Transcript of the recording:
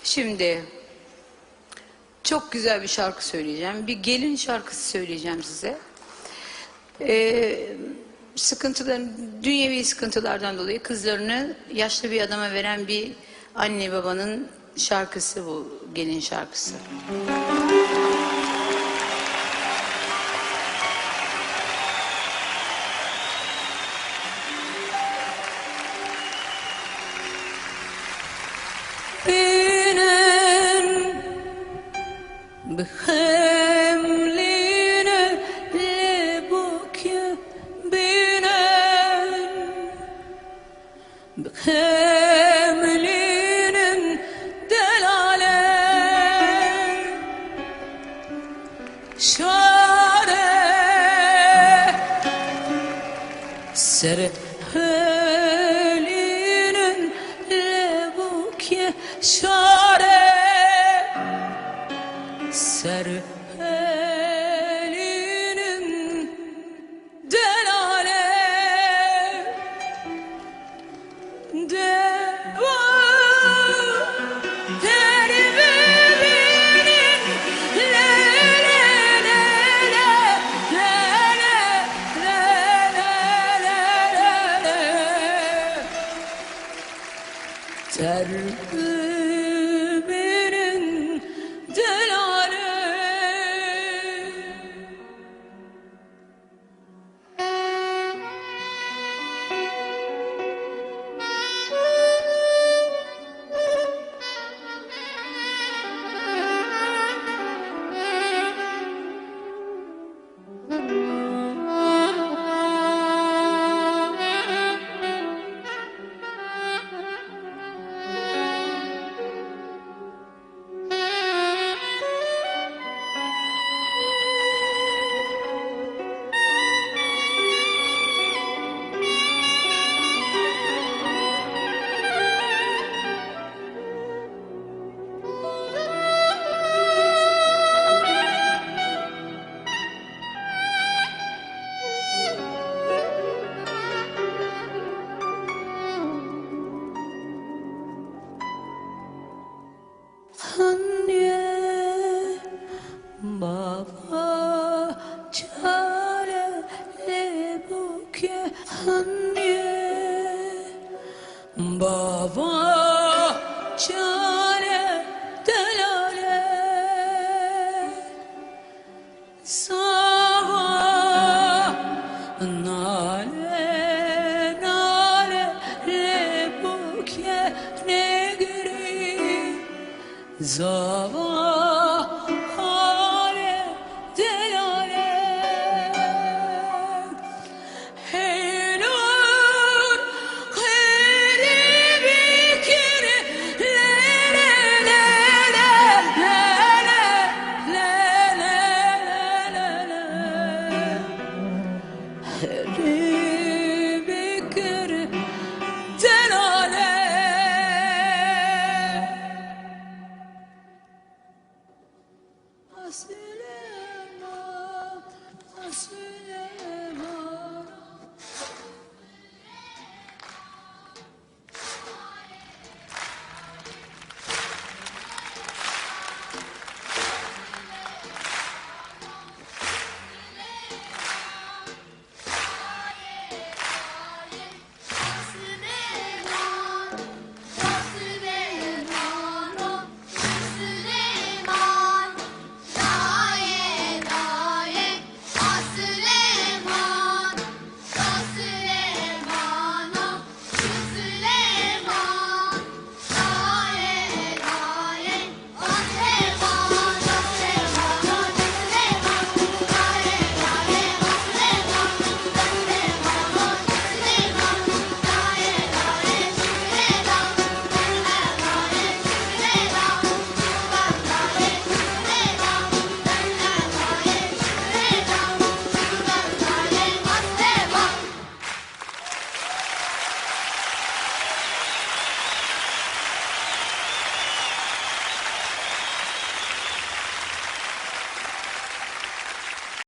Şimdi çok güzel bir şarkı söyleyeceğim. Bir gelin şarkısı söyleyeceğim size. Dünyevi sıkıntılardan dolayı kızlarını yaşlı bir adama veren bir anne babanın şarkısı bu, gelin şarkısı. بخملينا لبوك بينان بخملينا دلالة شارع سرهلينا لبوك شارع Serhelinin delale deva terbibinin le le le le le le le le terbibinin delale. Anne baba çare lebuke anne baba çare delale sabah nale nale lebuke negri Zavallı